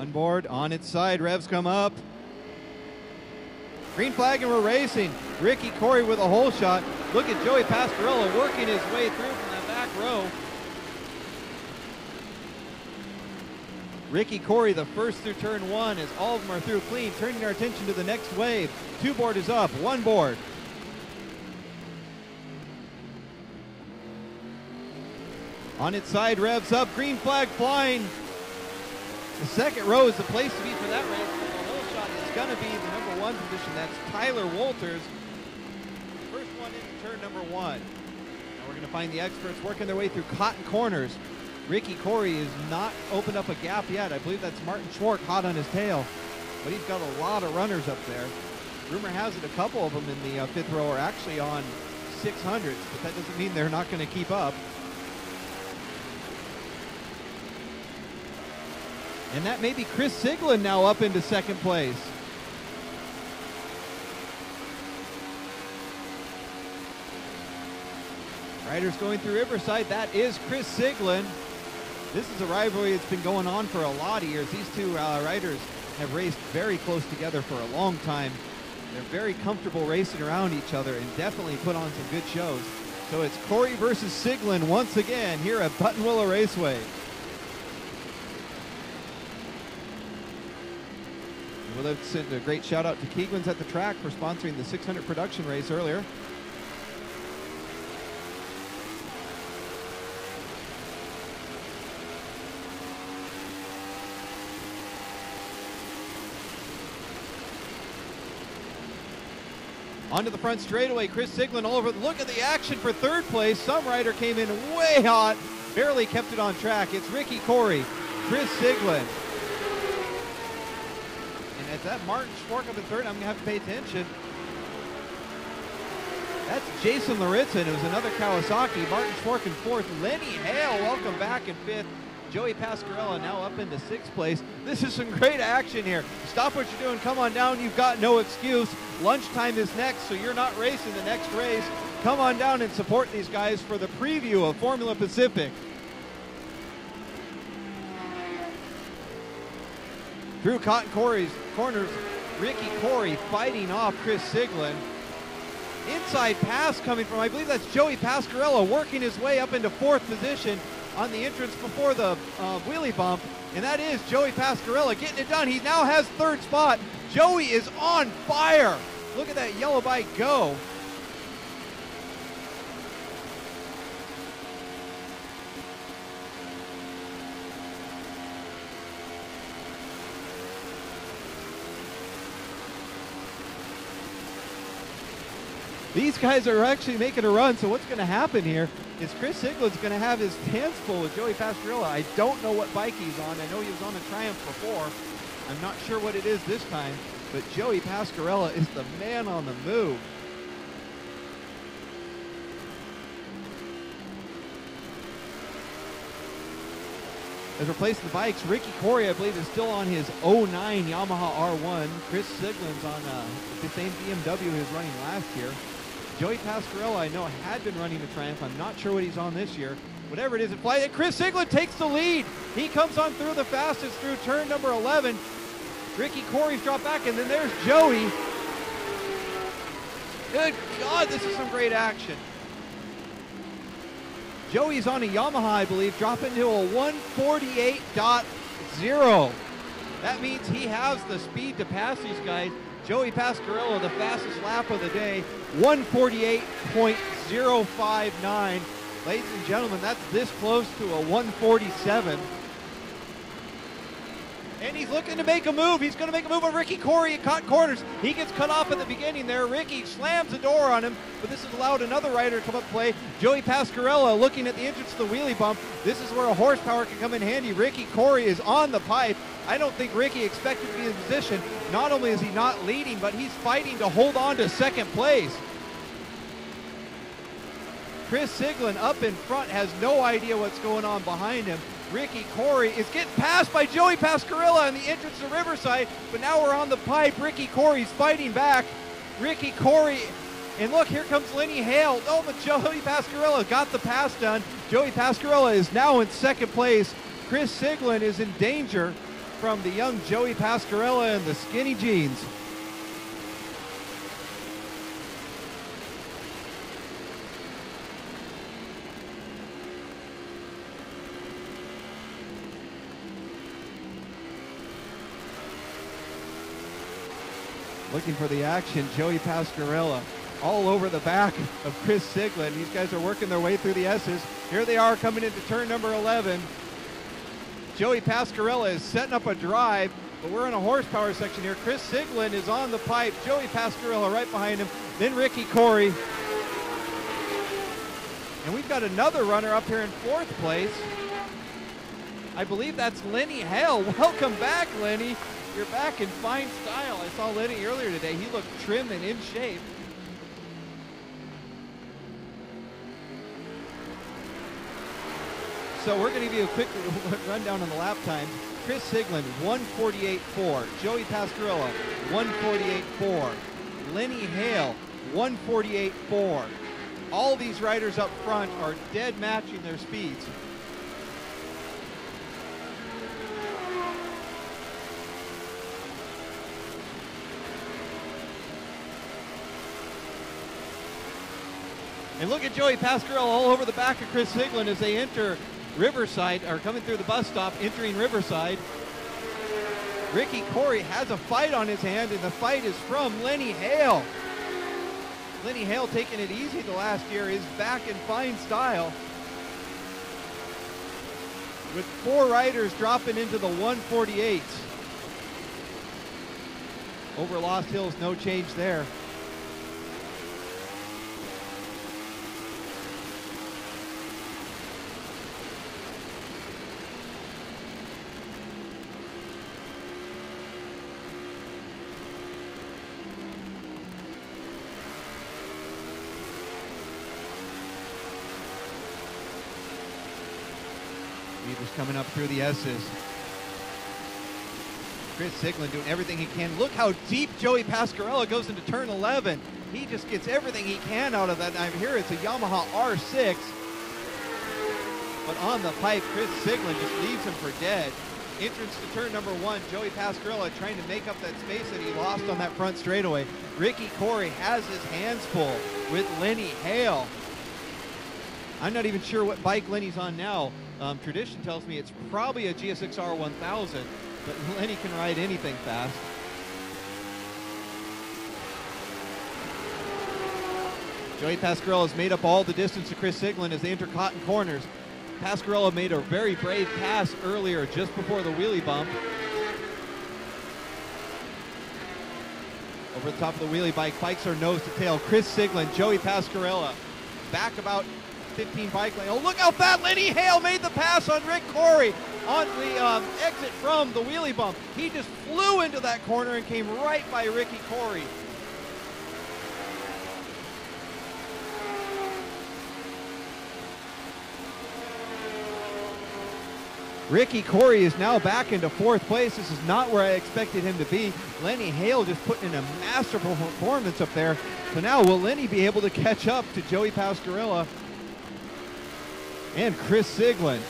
One board on its side, revs come up. Green flag and we're racing. Ricky Corey with a hole shot. Look at Joey Pascarella working his way through from that back row. Ricky Corey, the first through turn one, as all of them are through clean, turning our attention to the next wave. Two board is up, one board. On its side, revs up, green flag flying. The second row is the place to be for that race. The hole shot is going to be the number one position. That's Tyler Wolters. First one into turn number one. Now we're going to find the experts working their way through cotton corners. Ricky Corey has not opened up a gap yet. I believe that's Martin Schwark hot on his tail. But he's got a lot of runners up there. Rumor has it a couple of them in the fifth row are actually on 600s, but that doesn't mean they're not going to keep up. And that may be Chris Siglin now up into second place. Riders going through Riverside, that is Chris Siglin. This is a rivalry that's been going on for a lot of years. These two riders have raced very close together for a long time. They're very comfortable racing around each other and definitely put on some good shows. So it's Corey versus Siglin once again here at Buttonwillow Raceway. Well, let's send a great shout out to Keegwins at the track for sponsoring the 600 production race earlier. Onto the front straightaway, Chris Siglin all over. Look at the action for third place. Some rider came in way hot, barely kept it on track. It's Ricky Corey, Chris Siglin. And it's that Martin Schwark up in third. I'm going to have to pay attention. That's Jason Laritzen, who's another Kawasaki. Martin Schwark in fourth. Lenny Hale, welcome back in fifth. Joey Pascarella now up into sixth place. This is some great action here. Stop what you're doing, come on down, you've got no excuse. Lunchtime is next, so you're not racing the next race. Come on down and support these guys for the preview of Formula Pacific. Through Cotton Corey's corners, Ricky Corey fighting off Chris Siglin. Inside pass coming from, I believe that's Joey Pascarella, working his way up into fourth position on the entrance before the wheelie bump, and that is Joey Pascarella getting it done. He now has third spot. Joey is on fire. Look at that yellow bike go. These guys are actually making a run, so what's going to happen here is Chris Siglin's going to have his hands full with Joey Pascarella. I don't know what bike he's on. I know he was on a Triumph before. I'm not sure what it is this time, but Joey Pascarella is the man on the move. As we're placing the bikes, Ricky Corey, I believe, is still on his 09 Yamaha R1. Chris Siglin's on the same BMW he was running last year. Joey Pascarella, I know, had been running the Triumph. I'm not sure what he's on this year. Whatever it is, Chris Siglin takes the lead. He comes on through the fastest through turn number 11. Ricky Corey's dropped back, and then there's Joey. Good God, this is some great action. Joey's on a Yamaha, I believe, dropping to a 148.0. That means he has the speed to pass these guys. Joey Pascarella, the fastest lap of the day, 148.059. Ladies and gentlemen, that's this close to a 147. And he's looking to make a move. He's going to make a move on Ricky Corey at Cotton Corners. He gets cut off at the beginning there. Ricky slams the door on him, but this has allowed another rider to come up and play. Joey Pascarella looking at the entrance to the wheelie bump. This is where a horsepower can come in handy. Ricky Corey is on the pipe. I don't think Ricky expected to be in position. Not only is he not leading, but he's fighting to hold on to second place. Chris Siglin up in front has no idea what's going on behind him. Ricky Corey is getting passed by Joey Pascarella in the entrance to Riverside, but now we're on the pipe. Ricky Corey's fighting back. Ricky Corey, and look, here comes Lenny Hale. Oh, but Joey Pascarella got the pass done. Joey Pascarella is now in second place. Chris Siglin is in danger. from the young Joey Pascarella and the skinny jeans. Looking for the action, Joey Pascarella all over the back of Chris Siglin. These guys are working their way through the S's. Here they are coming into turn number 11. Joey Pascarella is setting up a drive, but we're in a horsepower section here. Chris Siglin is on the pipe. Joey Pascarella right behind him. Then Ricky Corey. And we've got another runner up here in 4th place. I believe that's Lenny Hale. Welcome back, Lenny. You're back in fine style. I saw Lenny earlier today. He looked trim and in shape. So we're going to give you a quick rundown on the lap time. Chris Siglin, 1:48.4. Joey Pascarella, 1:48.4. Lenny Hale, 1:48.4. All these riders up front are dead matching their speeds. And look at Joey Pascarella all over the back of Chris Siglin as they enter Riverside, or coming through the bus stop, entering Riverside. Ricky Corey has a fight on his hand, and the fight is from Lenny Hale. Lenny Hale, taking it easy the last year, is back in fine style. With 4 riders dropping into the 148s. Over Lost Hills, no change there. Leaders coming up through the S's. Chris Siglin doing everything he can. Look how deep Joey Pascarella goes into turn 11. He just gets everything he can out of that. I'm here, it's a Yamaha R6. But on the pipe, Chris Siglin just leaves him for dead. Entrance to turn number 1, Joey Pascarella trying to make up that space that he lost on that front straightaway. Ricky Corey has his hands full with Lenny Hale. I'm not even sure what bike Lenny's on now. Tradition tells me it's probably a GSX-R 1000, but Lenny can ride anything fast. Joey Pascarella has made up all the distance to Chris Siglin as they enter Cotton Corners. Pascarella made a very brave pass earlier just before the wheelie bump. Over the top of the wheelie bike, bikes are nose to tail. Chris Siglin, Joey Pascarella, back about 15 bike lane. Oh, look how fast Lenny Hale made the pass on Rick Corey on the exit from the wheelie bump. He just flew into that corner and came right by Ricky Corey. Ricky Corey is now back into 4th place. This is not where I expected him to be. Lenny Hale just putting in a masterful performance up there. So now will Lenny be able to catch up to Joey Pascarella and Chris Siglin?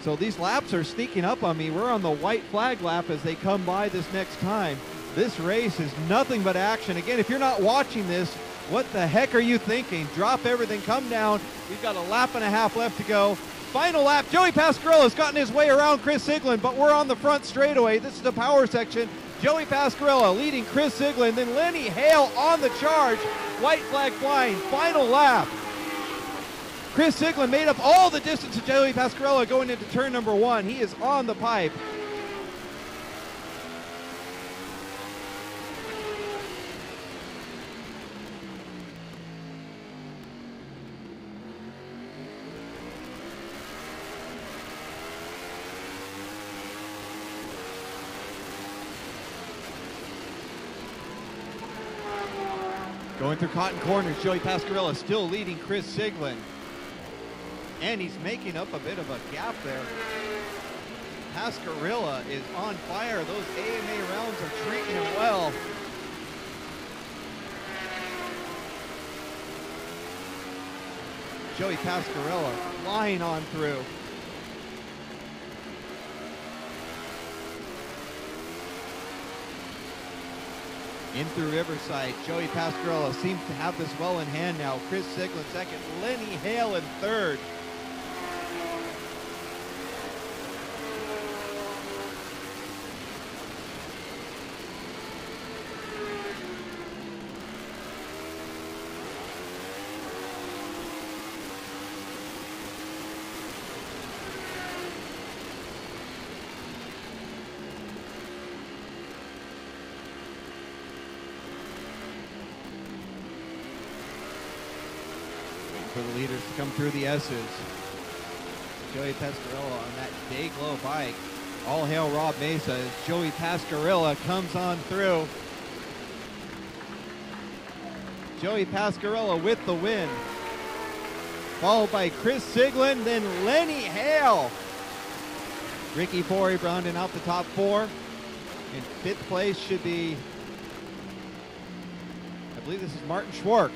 So these laps are sneaking up on me. We're on the white flag lap as they come by this next time. This race is nothing but action. Again, if you're not watching this, what the heck are you thinking? Drop everything, come down. We've got a lap and a half left to go. Final lap, Joey Pascarella's gotten his way around Chris Siglin, but we're on the front straightaway. This is the power section. Joey Pascarella leading Chris Siglin, then Lenny Hale on the charge. White flag flying, final lap. Chris Siglin made up all the distance to Joey Pascarella going into turn number 1. He is on the pipe. Going through Cotton Corners, Joey Pascarella still leading Chris Siglin. And he's making up a bit of a gap there. Pascarella is on fire. Those AMA rounds are treating him well. Joey Pascarella flying on through. In through Riverside, Joey Pascarella seems to have this well in hand now. Chris Siglin second, Lenny Hale in third. For the leaders to come through the S's. Joey Pascarella on that day glow bike. All hail Rob Mesa as Joey Pascarella comes on through. Joey Pascarella with the win. Followed by Chris Siglin, then Lenny Hale. Ricky Forey rounding out the top four. In fifth place should be, I believe this is Martin Schwark.